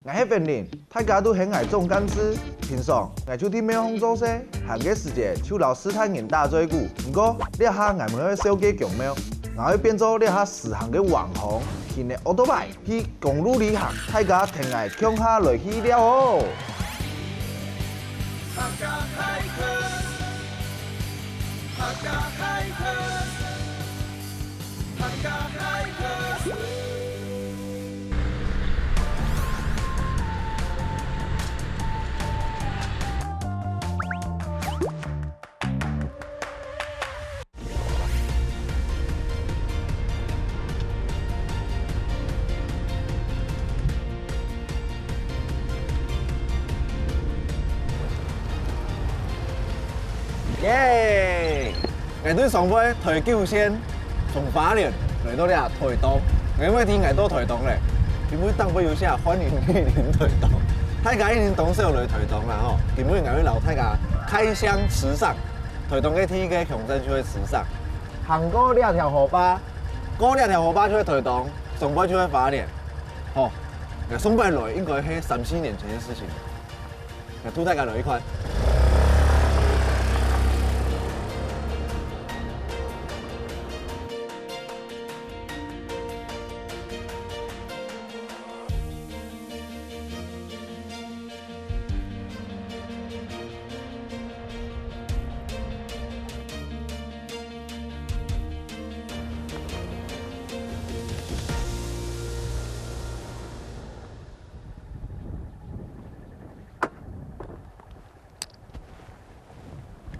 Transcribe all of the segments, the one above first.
我迄边人，大家都很爱种甘蔗。平常我就听咩风做些，行嘅时节手老师太人打最久。不过你下我们去小鸡强喵，我去变做你下时行嘅网红，现嘅奥多拜去公路旅行，大家挺爱强下来去了哦。客家海客，客家海客，客家海客。耶！我对上尾台九线从花莲来到了台东，我每天来到台东咧，因为当不有啥欢迎你来台东，大家一年当时来台东啦吼，因为我老大家开箱池上，台东嘅天嘅强镇区嘅池上，行过两条河巴，过两条河巴就去台东，上尾就去花莲，吼，上摆来应该係3、4年前嘅事情，我拖大家來一塊。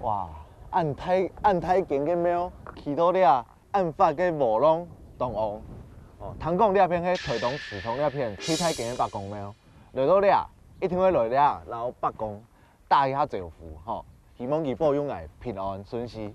哇！按太近嘅庙，去到了按法嘅无浪东王。哦，听讲了片喺台东池塘了片去太近嘅北公庙，来到了一定会来了，然后北公带一下祝福，吼，希望佢保佑我平安顺遂。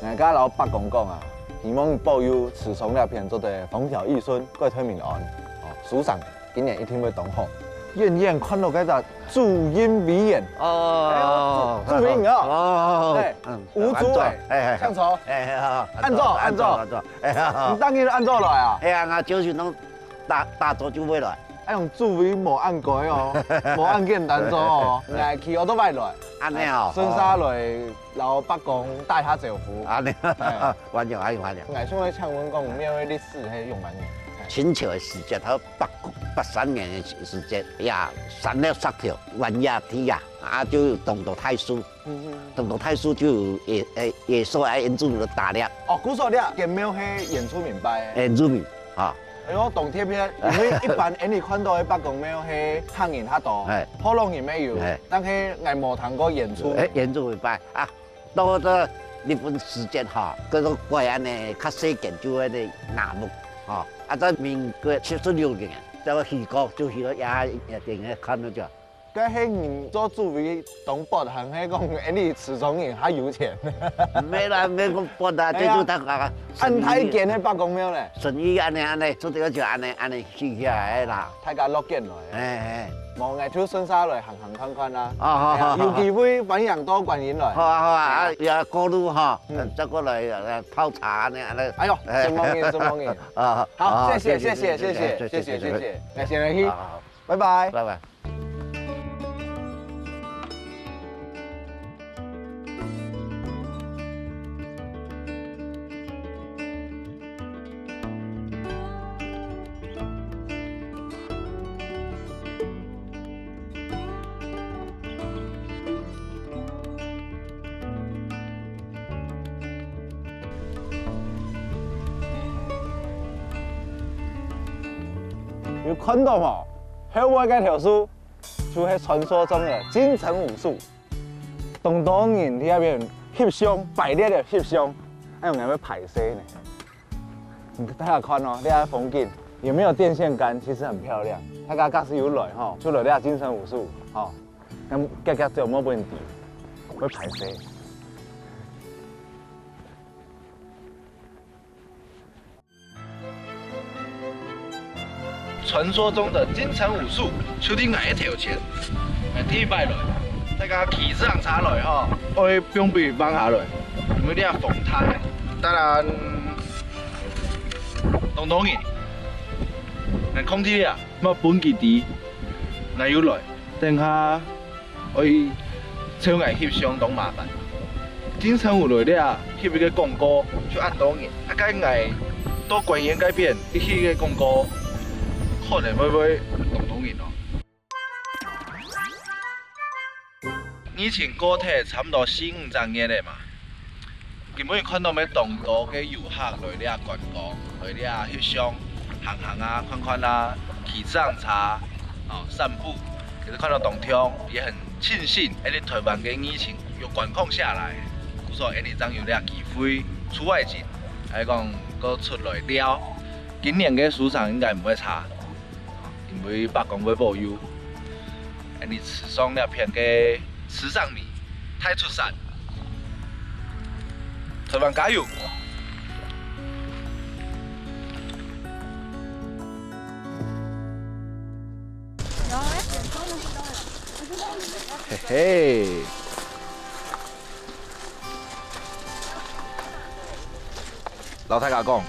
人家老北公讲啊，希望保佑池上那片做的风调雨顺，国泰民安。哦，署长今年一定会当好。远远看到嗰只注音眉眼哦，注明啊，哦，无主哎，向朝，按照，你当然按照来啊。哎呀，我就是拢大做就会来。哎用注意无按改哦，无按键单做哦，来去我都买来。安尼哦，顺沙来老北公带下祝福。安尼，完了。我想来请问讲庙的历史係用乜嘢？清朝的时节，他883年的时节呀，三了杀条，万亚天呀，就东渡太叔，东渡太叔就野兽爱原住民的打猎。哦，古说了，建庙係原住民拜的。原住民啊。哎呦，动贴片，因为一般你看到的北公庙係漢人較多，普通人沒有，但係我冇談過原住。原住民拜啊，到咗日本時節嚇，嗰個貴安呢，較細件就係啲楠木嚇，在民國76年，就去過也定嘅看到咗。嗰啲人做主為東北行係講，你池上人較有錢。沒啦，沒咁博啦，這就得啊。按太見嘅北公廟咧，順意安尼，做到就安尼去起來啦。大家落見來。望藝就順沙來行看看啦。好。有機會揾人多觀音來。好啊，也過路哈，再過來泡茶呢。哎呦，什麼嘢？啊，好，謝謝，那先來去，拜拜。拜拜。有看到冇？後尾嗰條樹就係傳說中嘅金城武樹。東東人喺那邊翕相，擺列嘅翕相，還有人要拍攝呢。你大家看哦，呢個風景有沒有電線桿？其實很漂亮。大家假使有來吼，就來呢個金城武樹，吼，咁家就冇問題，會拍攝。传说中的金城武术，手顶来一条线，铁摆落，再加起子人插落吼，爱冰冰放下落，因为你啊防胎，当然动动嘅，但空气啊，莫本基地，那有来，等下为超艺翕相当麻烦。金城武落了，翕一个广告就按多年，啊，该艺多观演改变，你翕个广告，可能会动动人咯。以前高铁差不多4、5年的嘛，根本看到咩众多嘅游客来了观光，来了翕相、行啊、看啊、骑上茶、散步。其实看到动听，也很庆幸，你台湾嘅疫情又管控下来，故说2张有了机会出外景，还讲搁出来了。今年嘅市场应该唔会差，因为北港会保佑，你吃上了片嘅池上米太出色，台湾加油！嘿嘿，老太甲讲，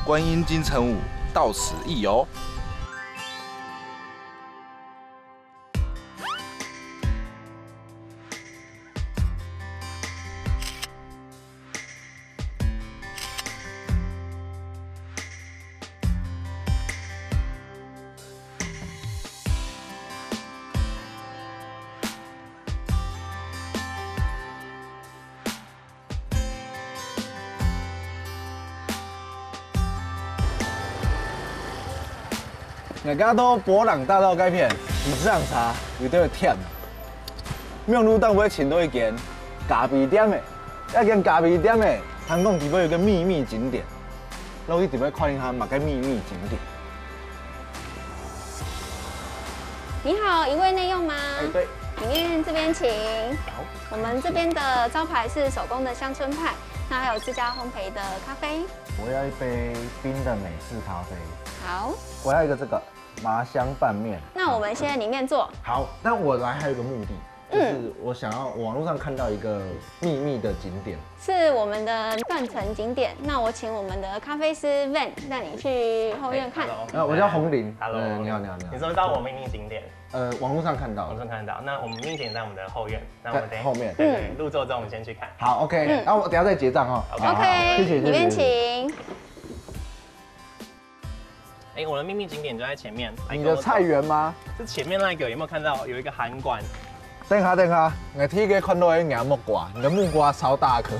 观音金城武到此一游。人家都博朗大道改片，你这样查有点忝。庙路当尾请到一间咖啡店的，一间咖啡店的，听讲底边有个秘密景点，那我一定要看一下嘛个秘密景点。你好，一位内用吗？对。里面这边请。好。我们这边的招牌是手工的乡村派，那还有自家烘焙的咖啡。我要一杯冰的美式咖啡。好。我要一个这个麻香拌面。那我们先在里面做。好，但我来还有一个目的，就是我想要网络上看到一个秘密的景点，是我们的断层景点。那我请我们的咖啡师 Van 带你去后院看。我叫洪林。Hello，你好。你说到我们秘密景点？网络上看到。网络上看到。那我们秘密景点在我们的后院。那我们等后面。对，入座之后我们先去看。好 ，OK。那我等下再结账哈。OK。谢谢。里面请。哎，我的秘密景点就在前面。你的菜园吗？是前面那个，有没有看到有一个函馆？等下，我第一个看到的是木瓜，你的木瓜超大颗。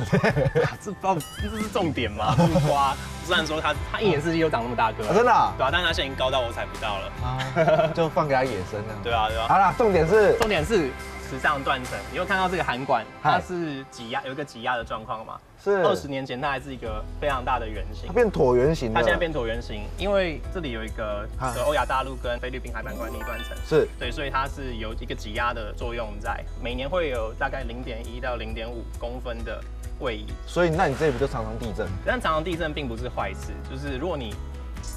这是重点吗？木瓜虽然说它一年四季都长那么大颗，真的？对啊，但是它现在已经高到我采不到了。就放给它野生这样。对啊。好啦，重点是时尚断层。你有看到这个函馆，它是挤压，有一个挤压的状况嘛？是。20年前它还是一个非常大的圆形，它变椭圆形。它现在变椭圆形，因为这里有一个欧亚大陆跟菲律宾海板块逆断层。是。对，所以它是有一个挤压的作用在，每年会有大概0.1到0.5公分的位移。所以，那你这里不就常常地震？但常常地震并不是坏事，就是如果你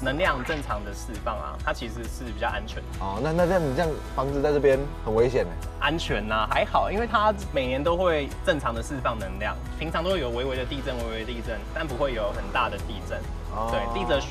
能量正常的释放啊，它其实是比较安全的。哦，那这样你这样房子在这边很危险呢？安全呐，还好，因为它每年都会正常的释放能量，平常都会有微微的地震，但不会有很大的地震。哦，对，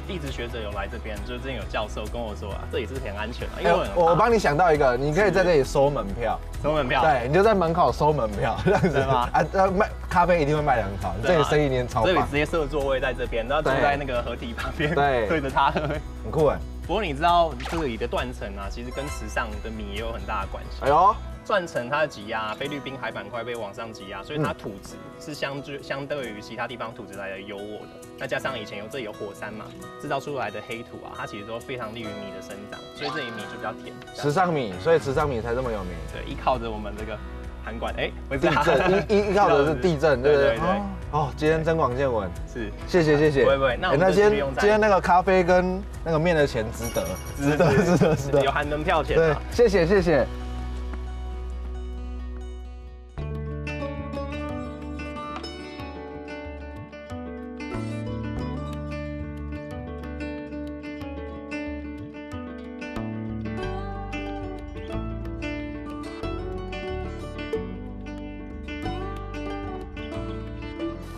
地质学者有来这边，就是之前有教授跟我说啊，这里是很安全的，因为我帮你想到一个，你可以在这里收门票，对，你就在门口收门票，这样子吗？卖咖啡一定会卖得很好，这里生意一定超棒。这里直接设座位在这边，然后坐在那个河堤旁边，对着它喝，很酷哎。不过你知道这里的断层啊，其实跟池上的米也有很大的关系。哎呦。断层它的挤压，菲律宾海板块被往上挤压，所以它土质是相对于其他地方土质来的优渥的。那加上以前这里有火山嘛，制造出来的黑土啊，它其实都非常利于米的生长，所以这里米就比较甜。池上米，所以池上米才这么有名。对，依靠着我们这个函馆，地震依靠的是地震，对不对？哦，今天增广见闻，是，谢谢。不会，那今天那个咖啡跟那个面的钱值得，有含门票钱。对，谢谢。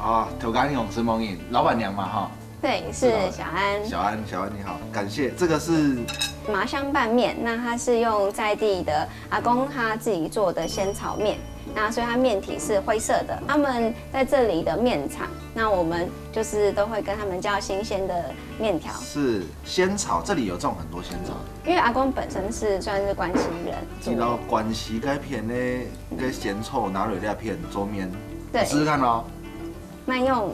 好，头干用石梦影老板娘嘛哈。对，是小安。小安你好，感谢。这个是麻香拌面，那它是用在地的阿公他自己做的仙草面，那所以它面体是灰色的。他们在这里的面厂，那我们就是都会跟他们叫新鲜的面条。是仙草，这里有种很多仙草。因为阿公本身是算是关西人，知道关西该片呢，该咸臭拿蕊料片做面，对，试试看哦。慢用。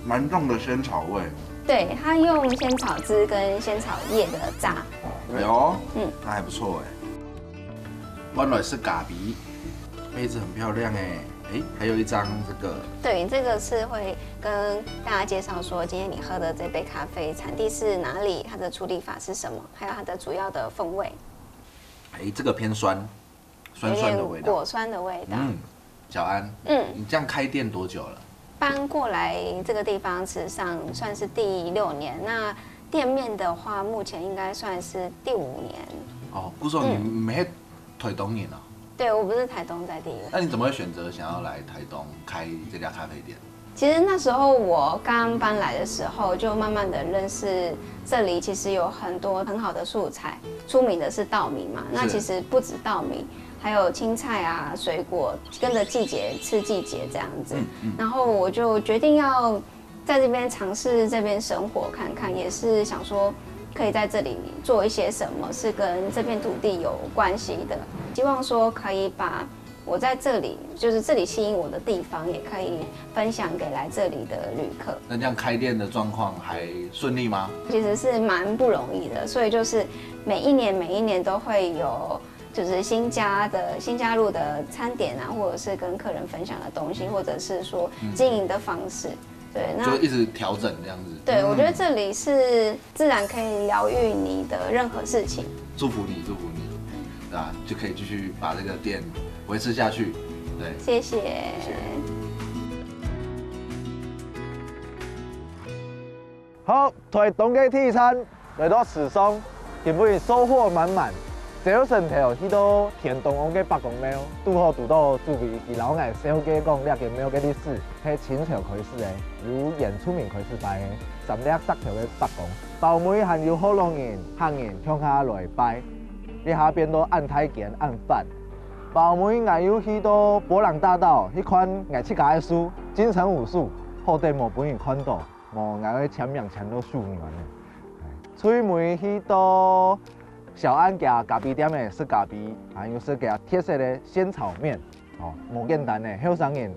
蛮重的仙草味。对，它用仙草汁跟仙草叶的渣。哎呦，那还不错哎。原来是咖啡，杯子很漂亮哎。哎，还有一张这个。对，这个是会跟大家介绍说，今天你喝的这杯咖啡产地是哪里，它的处理法是什么，还有它的主要的风味。哎，这个偏酸，酸的味道，果酸的味道。小安，你这样开店多久了？搬过来这个地方，事实上算是第6年。那店面的话，目前应该算是第5年。哦，顾总，你没台东人哦？对，我不是台东在地人。那你怎么会选择想要来台东开这家咖啡店？其实那时候我刚搬来的时候，就慢慢的认识这里，其实有很多很好的素材。出名的是稻米嘛，那其实不止稻米。还有青菜啊、水果，跟着季节吃季节这样子。然后我就决定要在这边尝试这边生活看看，也是想说可以在这里做一些什么是跟这片土地有关系的。希望说可以把我在这里，就是这里吸引我的地方，也可以分享给来这里的旅客。那这样开店的状况还顺利吗？其实是蛮不容易的，所以就是每一年都会有。就是新加入的餐点啊，或者是跟客人分享的东西，或者是说经营的方式，对，那就一直调整这样子。对，我觉得这里是自然可以疗愈你的任何事情。祝福你，对吧？就可以继续把这个店维持下去。对，谢谢。好，台东嘅铁餐来到池上，今日收获满满。早晨頭去到田東王嘅北公廟，拄好遇到主位是老外小姐講呢間廟嘅歷史係清朝開始嘅，由原住民開始拜嘅，3粒石頭嘅北公，後尾還有好多人漢人向下來拜，你下邊都按太監按飯，後尾還有去到博朗大道，迄款藝術家嘅書，金城武術，後底無本人看到，無藝嘅簽名簽到數年嘅，最尾去到。小安家咖啡店的是咖啡，还有是家特色的仙草面，哦，无简单的，后生人，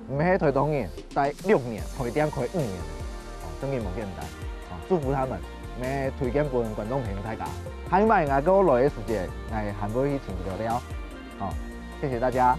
唔系台东人，待6年，开店开5年，哦，真嘅无简单，哦，祝福他们，咩推荐俾观众朋友大家，下摆我来嘅时间，我还会去请聊聊，好，谢谢大家。